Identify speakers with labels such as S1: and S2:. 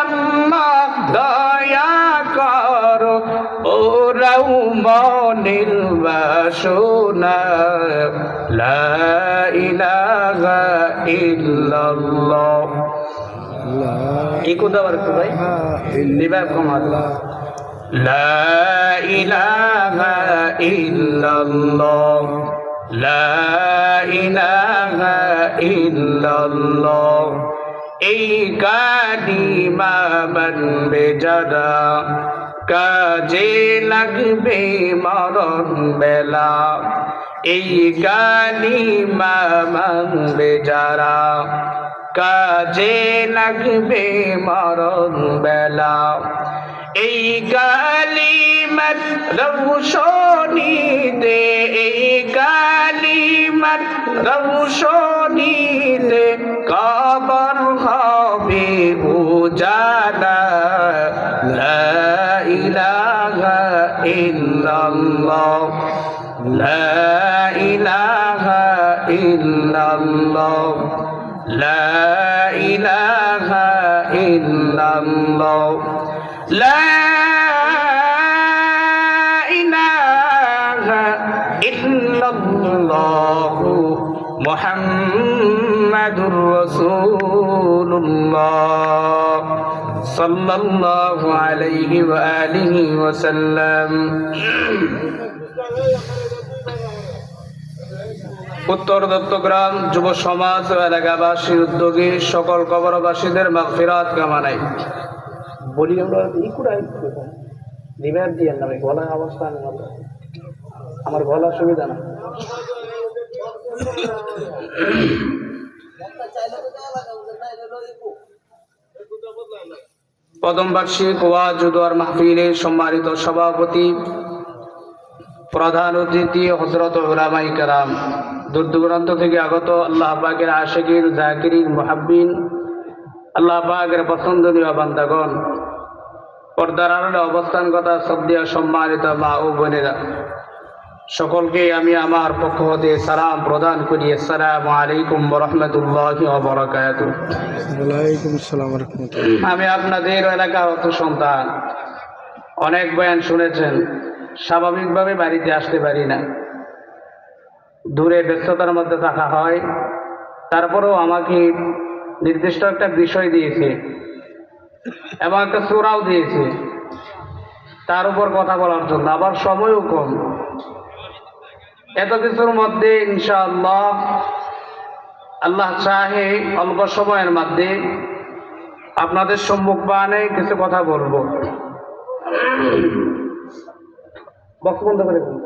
S1: আল্লাহ দয়া করো ওরাও মনের বাসনা লা ইলাহা ইল্লাল্লাহ এই কোথা বার ভাই দিবা কমাত লা ইলাহা ইল্লাল্লাহ লা ইলাহা ইল্লাল্লাহ এই কালিমা মানবে যারা কাজে লাগবে মরণ বেলা এই কালিমা মানবে যারা কাজে লাগবে মরণ বেলা এই কালিমার রৌশনীতে এই কালিমার রৌশনীতে কবর হবে উজালা লা ইলাহা ইল্লাল্লাহ লা ইলাহা ইল্লাল্লাহ লা ইলাহা ইল্লাল্লাহ লা ইলাহা ইল্লাল্লাহ মুহাম্মাদুর রাসূলুল্লাহ সাল্লাল্লাহু আলাইহি ওয়া আলিহি ওয়া সাল্লাম। উত্তর দত্তগ্রাম যুব সমাজ ও এলাকাবাসীর উদ্যোগে সকল কবরবাসীদের মাগফিরাত কামনায় বলি আমরা এই কুড়াই নিবেদ দিয়ে না গলার অবস্থা আমার গলার সুবিধা না প্রথম বার্ষিক ওয়াজ ও দোয়ার মাহফিলের সম্মানিত সভাপতি প্রধান অতিথি হযরত উলামায়ে কেরাম দূর দূরান্ত থেকে আগত আল্লাহ পাকের আশিকিন জাকিরিন মুহাব্বিন আল্লাহ পাকের পছন্দনীয় বান্দাগণ পর্দার আড়ালে অবস্থান কথা শ্রদ্ধেয় সম্মানিত মা ও বোনেরা সকলকে আমি আমার পক্ষ হতে সালাম প্রদান করি। আসসালামু আলাইকুম ওয়া রাহমাতুল্লাহি ওয়া বারাকাতুহু। ওয়া আলাইকুম আসসালাম ওয়া রাহমাতুল্লাহ। আমি আপনাদের এলাকার অত সন্তান, অনেক বয়ান শুনেছেন, স্বাভাবিকভাবে বাড়িতে আসতে পারি না, দূরে ব্যস্ততার মধ্যে থাকা হয়। তারপরেও আমাকে নির্দিষ্ট একটা বিষয় দিয়েছে এবং একটা সূরাও দিয়েছে তার উপর কথা বলার জন্য, আবার সময়ও কম। এত কিছুর মধ্যে ইনশাআল্লাহ আল্লাহ চাহে অল্প সময়ের মধ্যে আপনাদের সম্মুখে কিছু কথা বলবো। বক্তব্য বন্ধ করে দিন।